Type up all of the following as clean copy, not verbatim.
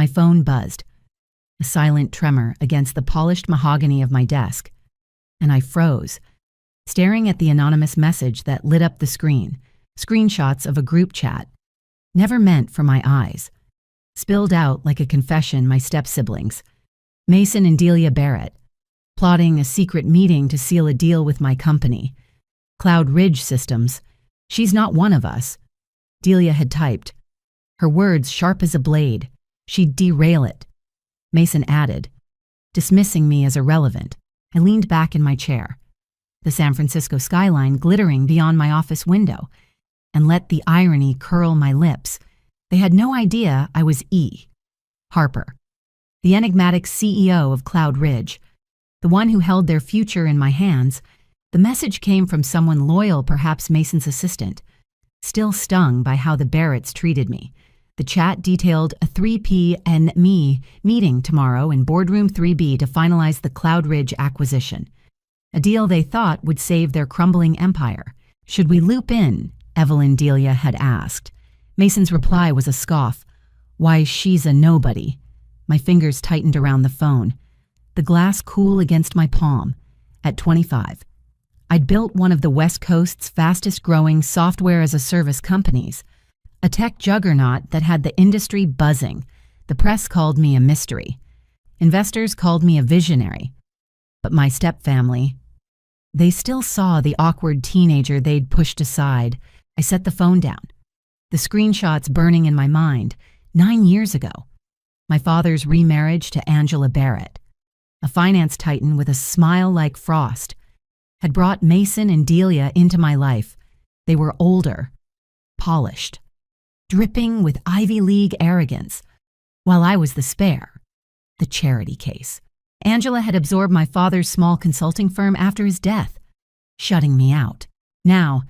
My phone buzzed, a silent tremor against the polished mahogany of my desk, and I froze, staring at the anonymous message that lit up the screen, screenshots of a group chat, never meant for my eyes, spilled out like a confession my step-siblings, Mason and Delia Barrett, plotting a secret meeting to seal a deal with my company. Cloud Ridge Systems, she's not one of us, Delia had typed. Her words sharp as a blade. She'd derail it. Mason added, dismissing me as irrelevant. I leaned back in my chair, the San Francisco skyline glittering beyond my office window, and let the irony curl my lips. They had no idea I was E. Harper, the enigmatic CEO of Cloud Ridge, the one who held their future in my hands. The message came from someone loyal, perhaps Mason's assistant. Still stung by how the Barretts treated me, the chat detailed a 3P and me meeting tomorrow in Boardroom 3B to finalize the Cloud Ridge acquisition, a deal they thought would save their crumbling empire. Should we loop in? Evelyn Delia had asked. Mason's reply was a scoff. Why, she's a nobody. My fingers tightened around the phone, the glass cool against my palm. At 25, I'd built one of the West Coast's fastest-growing software-as-a-service companies, a tech juggernaut that had the industry buzzing. The press called me a mystery. Investors called me a visionary. But my stepfamily, they still saw the awkward teenager they'd pushed aside. I set the phone down, the screenshots burning in my mind. 9 years ago, my father's remarriage to Angela Barrett, a finance titan with a smile like frost, had brought Mason and Delia into my life. They were older, polished, dripping with Ivy League arrogance, while I was the spare, the charity case. Angela had absorbed my father's small consulting firm after his death, shutting me out. Now,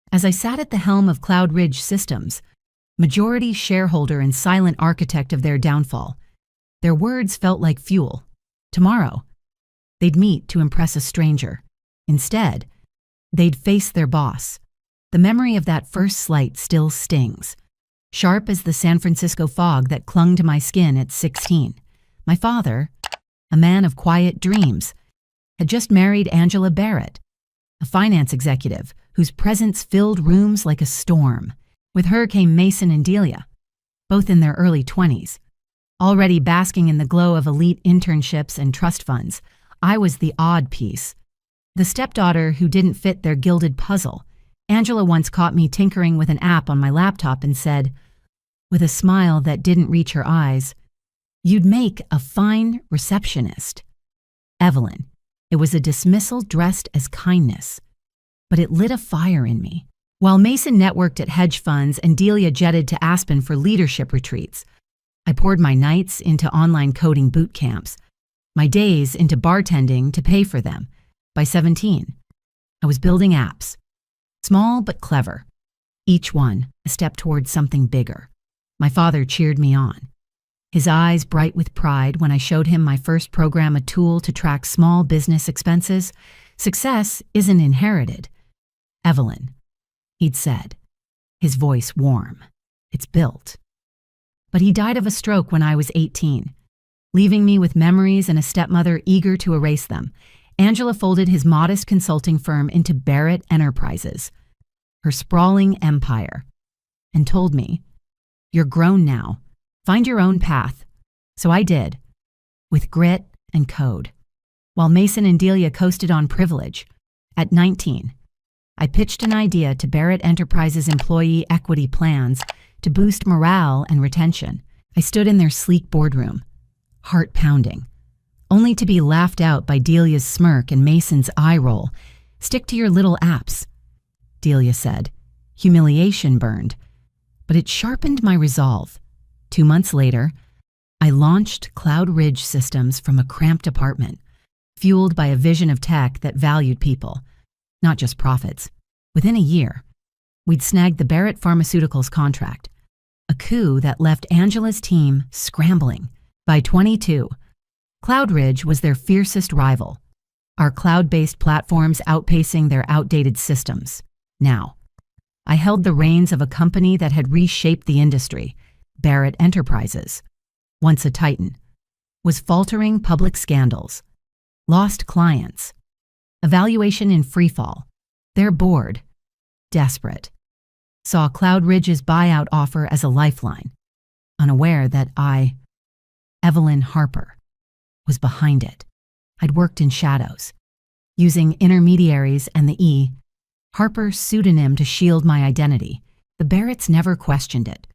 as I sat at the helm of Cloud Ridge Systems, majority shareholder and silent architect of their downfall, their words felt like fuel. Tomorrow, they'd meet to impress a stranger. Instead, they'd face their boss. The memory of that first slight still stings, sharp as the San Francisco fog that clung to my skin at 16. My father, a man of quiet dreams, had just married Angela Barrett, a finance executive whose presence filled rooms like a storm. With her came Mason and Delia, both in their early 20s, already basking in the glow of elite internships and trust funds. I was the odd piece, the stepdaughter who didn't fit their gilded puzzle. Angela once caught me tinkering with an app on my laptop and said, with a smile that didn't reach her eyes, "You'd make a fine receptionist." Evelyn, it was a dismissal dressed as kindness, but it lit a fire in me. While Mason networked at hedge funds and Delia jetted to Aspen for leadership retreats, I poured my nights into online coding boot camps, my days into bartending to pay for them. By 17, I was building apps, small but clever, each one a step towards something bigger. My father cheered me on, his eyes bright with pride when I showed him my first program, a tool to track small business expenses. Success isn't inherited, Evelyn, he'd said, his voice warm. It's built. But he died of a stroke when I was 18, leaving me with memories and a stepmother eager to erase them. Angela folded his modest consulting firm into Barrett Enterprises, her sprawling empire, and told me, "You're grown now. Find your own path." So I did, with grit and code. While Mason and Delia coasted on privilege, at 19, I pitched an idea to Barrett Enterprises' employee equity plans to boost morale and retention. I stood in their sleek boardroom, heart pounding, only to be laughed out by Delia's smirk and Mason's eye roll. "Stick to your little apps," Delia said. Humiliation burned, but it sharpened my resolve. 2 months later, I launched Cloud Ridge Systems from a cramped apartment, fueled by a vision of tech that valued people, not just profits. Within a year, we'd snagged the Barrett Pharmaceuticals contract, a coup that left Angela's team scrambling. By 22, Cloud Ridge was their fiercest rival, our cloud-based platforms outpacing their outdated systems. Now, I held the reins of a company that had reshaped the industry, Barrett Enterprises. once a titan, was faltering public scandals, lost clients, evaluation in freefall. They're bored, desperate. Saw Cloud Ridge's buyout offer as a lifeline, unaware that I, Evelyn Harper, was behind it. I'd worked in shadows, using intermediaries and the E, Harper's pseudonym to shield my identity. The Barretts never questioned it.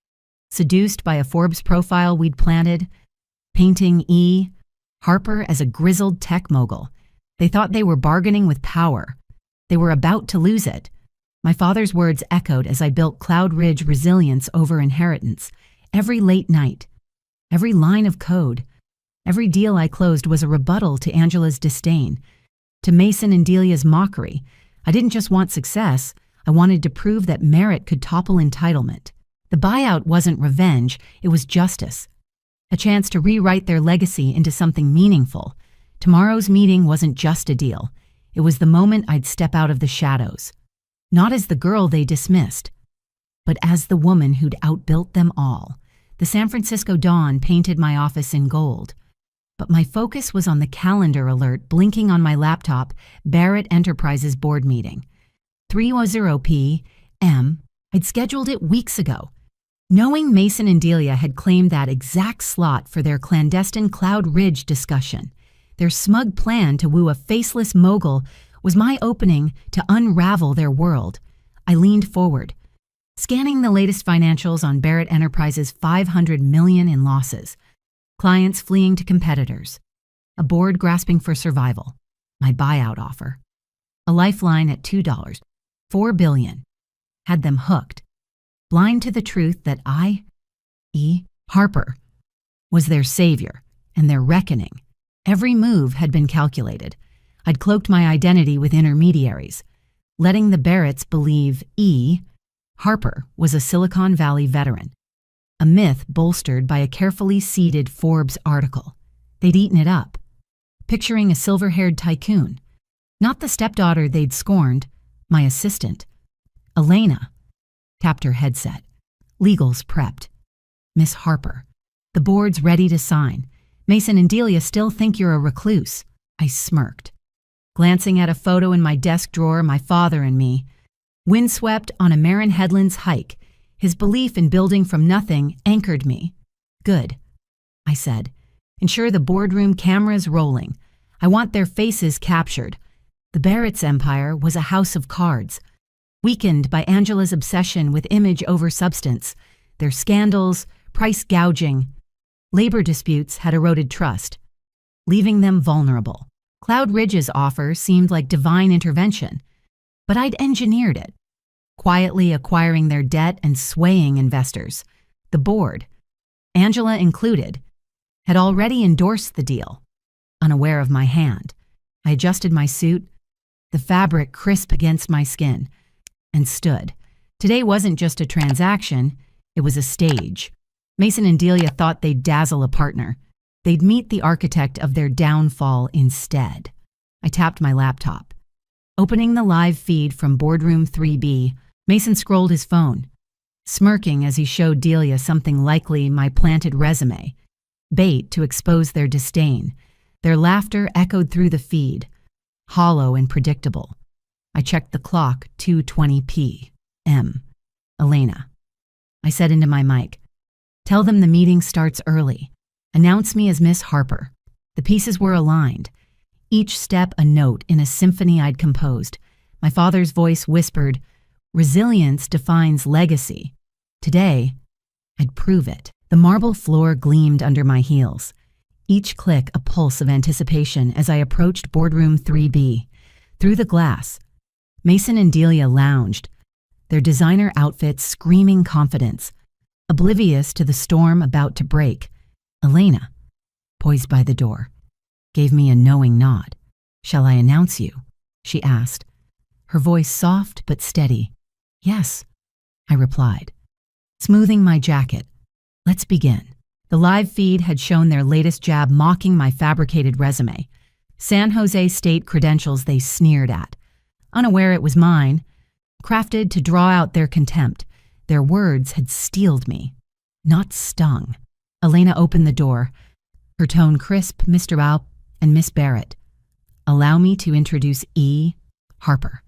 Seduced by a Forbes profile we'd planted, painting E, Harper as a grizzled tech mogul, they thought they were bargaining with power. They were about to lose it. My father's words echoed as I built Cloud Ridge resilience over inheritance. Every late night, every line of code, every deal I closed was a rebuttal to Angela's disdain, to Mason and Delia's mockery. I didn't just want success, I wanted to prove that merit could topple entitlement. The buyout wasn't revenge, it was justice. A chance to rewrite their legacy into something meaningful. Tomorrow's meeting wasn't just a deal. It was the moment I'd step out of the shadows. Not as the girl they dismissed, but as the woman who'd outbuilt them all. The San Francisco dawn painted my office in gold. But my focus was on the calendar alert blinking on my laptop, Barrett Enterprises board meeting. 3:00 p.m. I'd scheduled it weeks ago. Knowing Mason and Delia had claimed that exact slot for their clandestine Cloud Ridge discussion, their smug plan to woo a faceless mogul was my opening to unravel their world. I leaned forward, scanning the latest financials on Barrett Enterprises' $500 million in losses, clients fleeing to competitors, a board grasping for survival, my buyout offer, a lifeline at $2, $4 billion, had them hooked, blind to the truth that I, Harper, was their savior and their reckoning. Every move had been calculated. I'd cloaked my identity with intermediaries, letting the Barretts believe Harper was a Silicon Valley veteran, a myth bolstered by a carefully seeded Forbes article. They'd eaten it up, picturing a silver-haired tycoon, not the stepdaughter they'd scorned, my assistant. Elena tapped her headset. Legals prepped. Miss Harper. The board's ready to sign. Mason and Delia still think you're a recluse. I smirked, glancing at a photo in my desk drawer, my father and me, windswept on a Marin Headlands hike. His belief in building from nothing anchored me. Good, I said. Ensure the boardroom cameras rolling. I want their faces captured. The Barretts' empire was a house of cards, weakened by Angela's obsession with image over substance. Their scandals, price gouging, labor disputes had eroded trust, leaving them vulnerable. Cloud Ridge's offer seemed like divine intervention, but I'd engineered it, quietly acquiring their debt and swaying investors. The board, Angela included, had already endorsed the deal. Unaware of my hand, I adjusted my suit, the fabric crisp against my skin, and stood. Today wasn't just a transaction, it was a stage. Mason and Delia thought they'd dazzle a partner. They'd meet the architect of their downfall instead. I tapped my laptop. Opening the live feed from Boardroom 3B, Mason scrolled his phone, smirking as he showed Delia something likely my planted resume, bait to expose their disdain. Their laughter echoed through the feed, hollow and predictable. I checked the clock, 2:20 p.m. Elena. I said into my mic, tell them the meeting starts early. Announce me as Miss Harper. The pieces were aligned, each step a note in a symphony I'd composed. My father's voice whispered, resilience defines legacy. Today, I'd prove it. The marble floor gleamed under my heels, each click a pulse of anticipation as I approached Boardroom 3B. Through the glass, Mason and Delia lounged, their designer outfits screaming confidence, oblivious to the storm about to break. Elena, poised by the door, gave me a knowing nod. Shall I announce you? She asked, her voice soft but steady. Yes, I replied, smoothing my jacket. Let's begin. The live feed had shown their latest jab mocking my fabricated resume, San Jose State credentials they sneered at. Unaware it was mine, crafted to draw out their contempt, their words had steeled me, not stung. Elena opened the door, her tone crisp. Mr. Rao and Miss Barrett. Allow me to introduce E. Harper,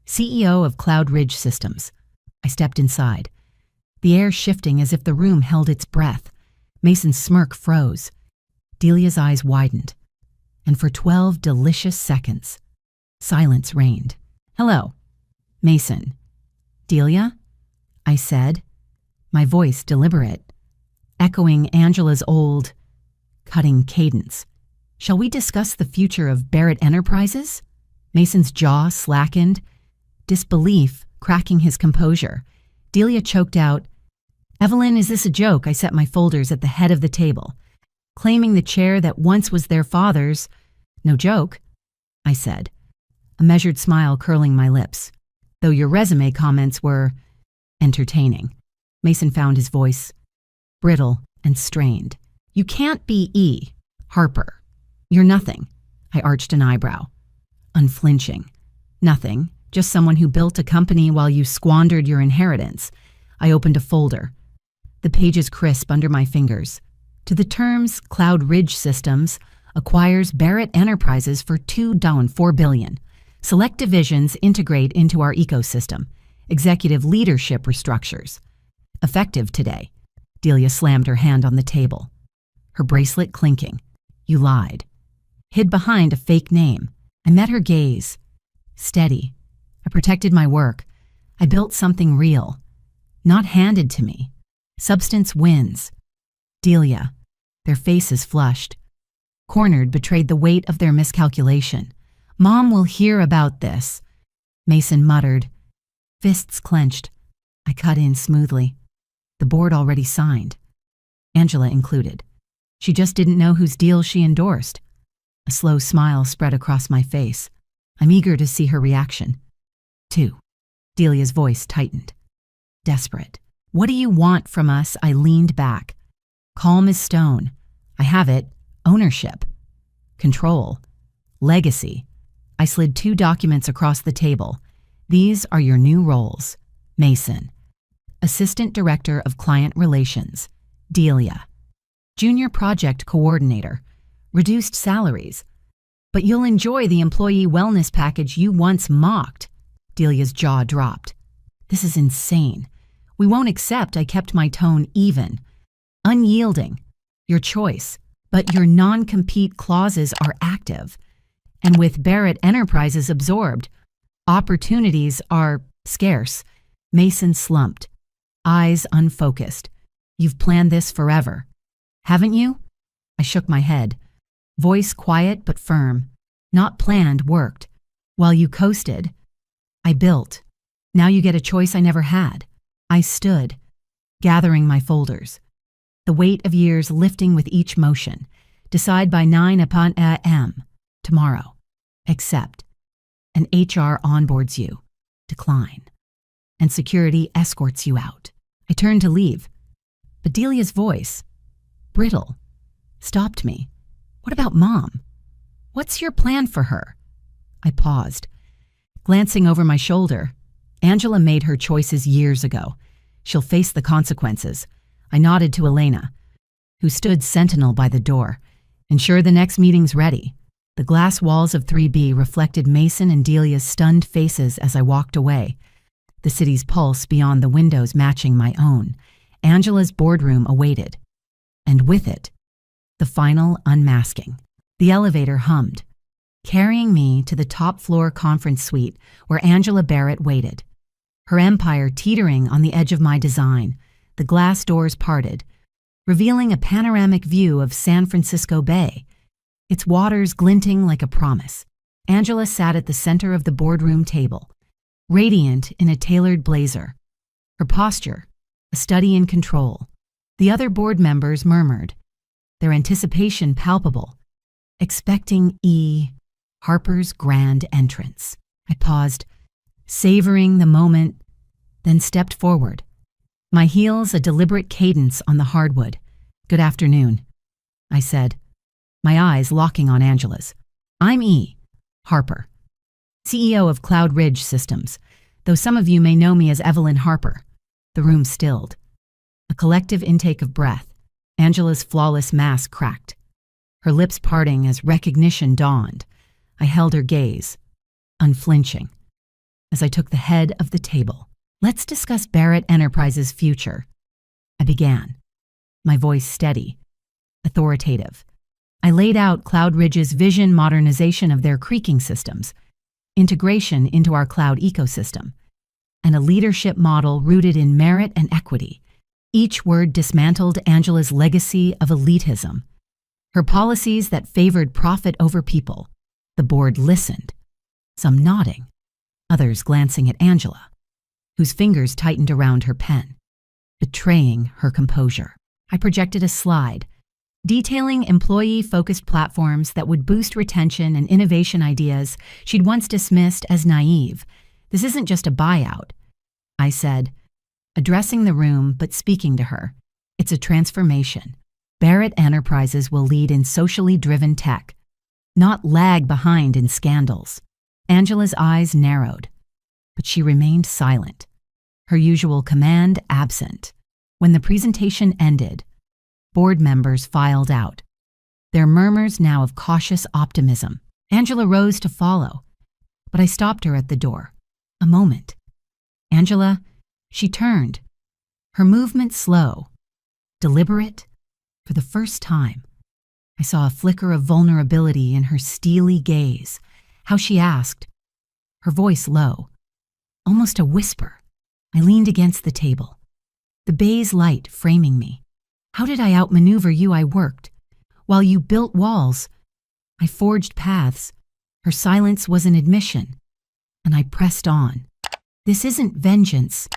CEO of Cloud Ridge Systems. I stepped inside, the air shifting as if the room held its breath. Mason's smirk froze. Delia's eyes widened. And for 12 delicious seconds, silence reigned. Hello, Mason. Delia? I said, my voice deliberate, echoing Angela's old, cutting cadence. Shall we discuss the future of Barrett Enterprises? Mason's jaw slackened, disbelief cracking his composure. Delia choked out, Evelyn, is this a joke? I set my folders at the head of the table, claiming the chair that once was their father's. No joke, I said, a measured smile curling my lips, though your resume comments were entertaining. Mason found his voice brittle and strained. You can't be E. Harper. You're nothing. I arched an eyebrow. Unflinching. Nothing. Just someone who built a company while you squandered your inheritance. I opened a folder. The pages crisp under my fingers. To the terms, Cloud Ridge Systems acquires Barrett Enterprises for $2.4 billion. Select divisions integrate into our ecosystem. Executive leadership restructures. Effective today. Delia slammed her hand on the table, her bracelet clinking. You lied. Hid behind a fake name. I met her gaze. Steady. I protected my work. I built something real. Not handed to me. Substance wins. Delia. Their faces flushed. Cornered betrayed the weight of their miscalculation. Mom will hear about this. Mason muttered. Fists clenched. I cut in smoothly. The board already signed. Angela included. She just didn't know whose deal she endorsed. A slow smile spread across my face. I'm eager to see her reaction. 2. Delia's voice tightened. Desperate. What do you want from us? I leaned back. Calm as stone. I have it. Ownership. Control. Legacy. I slid 2 documents across the table. These are your new roles. Mason. Assistant Director of Client Relations. Delia. Junior Project Coordinator. Reduced salaries. But you'll enjoy the employee wellness package you once mocked. Delia's jaw dropped. This is insane. We won't accept. I kept my tone even. Unyielding. Your choice. But your non-compete clauses are active. And with Barrett Enterprises absorbed, opportunities are scarce. Mason slumped. Eyes unfocused. You've planned this forever. Haven't you? I shook my head. Voice quiet but firm. Not planned, worked. While you coasted, I built. Now you get a choice I never had. I stood, gathering my folders. The weight of years lifting with each motion. Decide by 9 upon a.m. tomorrow. Accept. And HR onboards you. Decline. And security escorts you out. I turned to leave. But Delia's voice, brittle, stopped me. What about Mom? What's your plan for her? I paused. Glancing over my shoulder, Angela made her choices years ago. She'll face the consequences. I nodded to Elena, who stood sentinel by the door. Ensure the next meeting's ready. The glass walls of 3B reflected Mason and Delia's stunned faces as I walked away, the city's pulse beyond the windows matching my own. Angela's boardroom awaited. And with it, the final unmasking. The elevator hummed, carrying me to the top-floor conference suite where Angela Barrett waited. Her empire teetering on the edge of my design, the glass doors parted, revealing a panoramic view of San Francisco Bay, its waters glinting like a promise. Angela sat at the center of the boardroom table, radiant in a tailored blazer. Her posture, a study in control. The other board members murmured, their anticipation palpable, expecting E. Harper's grand entrance. I paused, savoring the moment, then stepped forward. My heels a deliberate cadence on the hardwood. Good afternoon, I said, my eyes locking on Angela's. I'm E. Harper, CEO of Cloud Ridge Systems, though some of you may know me as Evelyn Harper. The room stilled. A collective intake of breath. Angela's flawless mask cracked, her lips parting as recognition dawned. I held her gaze, unflinching, as I took the head of the table. "Let's discuss Barrett Enterprises' future," I began, my voice steady, authoritative. I laid out Cloud Ridge's vision modernization of their creaking systems, integration into our cloud ecosystem, and a leadership model rooted in merit and equity. Each word dismantled Angela's legacy of elitism, her policies that favored profit over people. The board listened, some nodding, others glancing at Angela, whose fingers tightened around her pen, betraying her composure. I projected a slide, detailing employee-focused platforms that would boost retention and innovation ideas she'd once dismissed as naive. "This isn't just a buyout," I said, addressing the room but speaking to her. "It's a transformation. Barrett Enterprises will lead in socially driven tech, not lag behind in scandals." Angela's eyes narrowed, but she remained silent, her usual command absent. When the presentation ended, board members filed out, their murmurs now of cautious optimism. Angela rose to follow, but I stopped her at the door. "A moment." "Angela," she turned, her movement slow, deliberate. For the first time, I saw a flicker of vulnerability in her steely gaze. How she asked, her voice low, almost a whisper. I leaned against the table, the baize light framing me. "How did I outmaneuver you? I worked, while you built walls. I forged paths." Her silence was an admission, and I pressed on. "This isn't vengeance,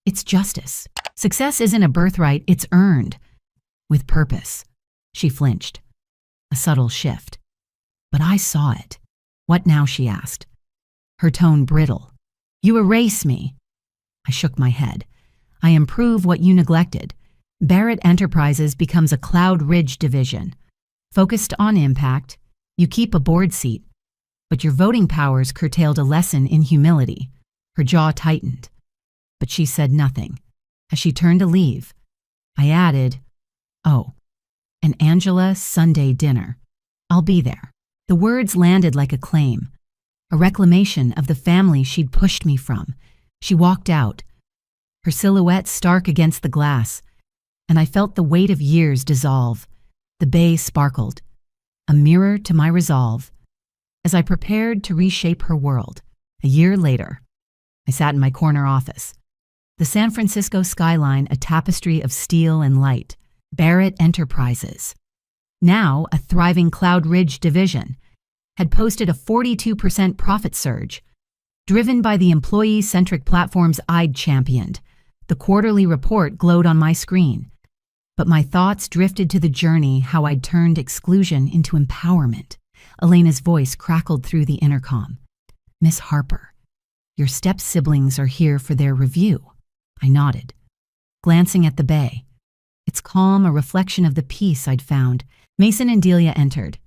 it's justice. Success isn't a birthright, it's earned. With purpose." She flinched, a subtle shift. But I saw it. "What now?" she asked, her tone brittle. "You erase me." I shook my head. "I improve what you neglected. Barrett Enterprises becomes a Cloud Ridge division. Focused on impact, you keep a board seat, but your voting powers curtailed a lesson in humility." Her jaw tightened, but she said nothing. As she turned to leave, I added, "Oh, and Angela, Sunday dinner. I'll be there." The words landed like a claim, a reclamation of the family she'd pushed me from. She walked out, her silhouette stark against the glass, and I felt the weight of years dissolve. The bay sparkled, a mirror to my resolve, as I prepared to reshape her world. A year later, I sat in my corner office, the San Francisco skyline a tapestry of steel and light. Barrett Enterprises, now a thriving Cloud Ridge division, had posted a 42% profit surge, driven by the employee-centric platforms I'd championed. The quarterly report glowed on my screen, but my thoughts drifted to the journey, how I'd turned exclusion into empowerment. Elena's voice crackled through the intercom. "Miss Harper, your step-siblings are here for their review." I nodded, glancing at the bay, its calm a reflection of the peace I'd found. Mason and Delia entered,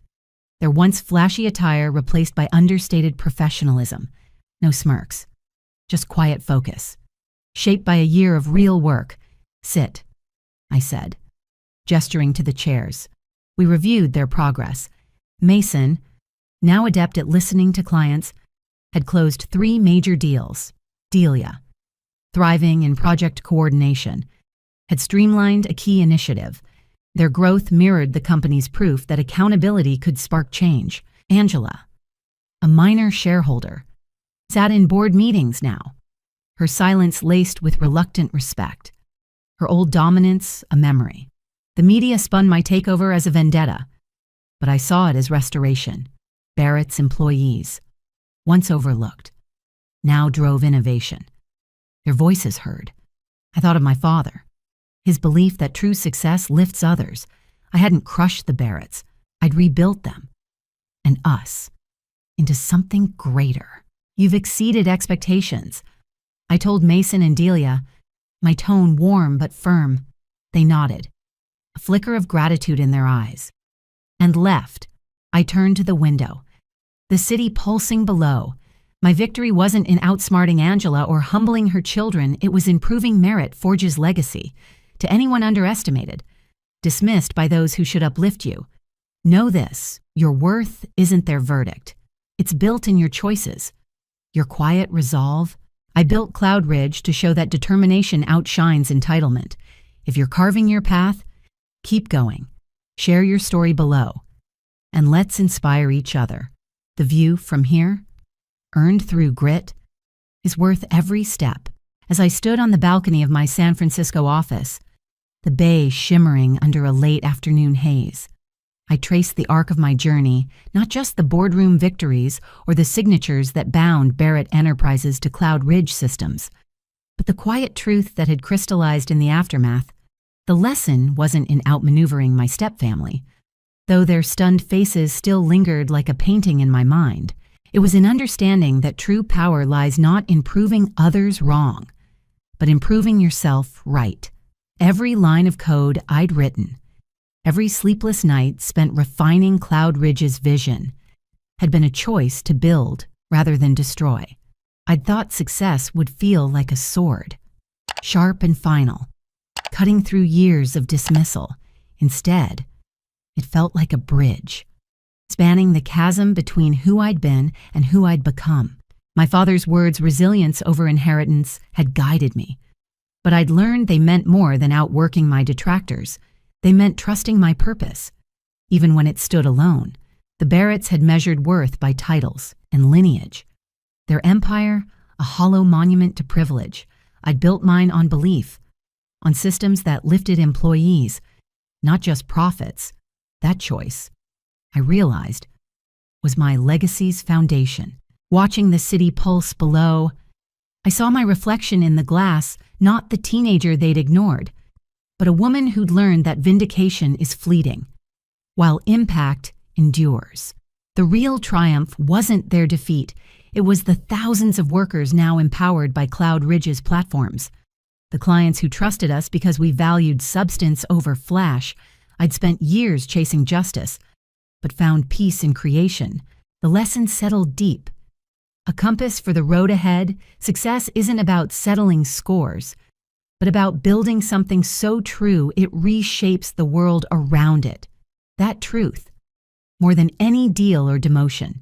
their once flashy attire replaced by understated professionalism. No smirks, just quiet focus, shaped by a year of real work. "Sit," I said, gesturing to the chairs. We reviewed their progress. Mason, now adept at listening to clients, had closed 3 major deals. Delia, thriving in project coordination, had streamlined a key initiative. Their growth mirrored the company's proof that accountability could spark change. Angela, a minor shareholder, sat in board meetings now, her silence laced with reluctant respect, her old dominance a memory. The media spun my takeover as a vendetta, but I saw it as restoration. Barrett's employees, once overlooked, now drove innovation. Their voices heard. I thought of my father, his belief that true success lifts others. I hadn't crushed the Barretts, I'd rebuilt them, and us, into something greater. "You've exceeded expectations," I told Mason and Delia, my tone warm but firm. They nodded, a flicker of gratitude in their eyes, and left. I turned to the window, the city pulsing below. My victory wasn't in outsmarting Angela or humbling her children, it was in proving merit forges legacy. To anyone underestimated, dismissed by those who should uplift you. Know this, your worth isn't their verdict. It's built in your choices. Your quiet resolve. I built Cloud Ridge to show that determination outshines entitlement. If you're carving your path, keep going. Share your story below. And let's inspire each other. The view from here, earned through grit, is worth every step. As I stood on the balcony of my San Francisco office, the bay shimmering under a late afternoon haze, I traced the arc of my journey, not just the boardroom victories or the signatures that bound Barrett Enterprises to Cloud Ridge systems, but the quiet truth that had crystallized in the aftermath. The lesson wasn't in outmaneuvering my stepfamily, though their stunned faces still lingered like a painting in my mind. It was in understanding that true power lies not in proving others wrong, but in proving yourself right. Every line of code I'd written, every sleepless night spent refining Cloud Ridge's vision, had been a choice to build rather than destroy. I'd thought success would feel like a sword, sharp and final, cutting through years of dismissal. Instead, it felt like a bridge, spanning the chasm between who I'd been and who I'd become. My father's words, resilience over inheritance, had guided me. But I'd learned they meant more than outworking my detractors. They meant trusting my purpose. Even when it stood alone, the Barretts had measured worth by titles and lineage. Their empire, a hollow monument to privilege. I'd built mine on belief, on systems that lifted employees, not just profits. That choice, I realized, was my legacy's foundation. Watching the city pulse below, I saw my reflection in the glass, not the teenager they'd ignored, but a woman who'd learned that vindication is fleeting, while impact endures. The real triumph wasn't their defeat. It was the thousands of workers now empowered by Cloud Ridge's platforms. The clients who trusted us because we valued substance over flash. I'd spent years chasing justice, but found peace in creation. The lesson settled deep. A compass for the road ahead. Success isn't about settling scores, but about building something so true it reshapes the world around it. That truth, more than any deal or demotion,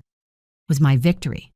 was my victory.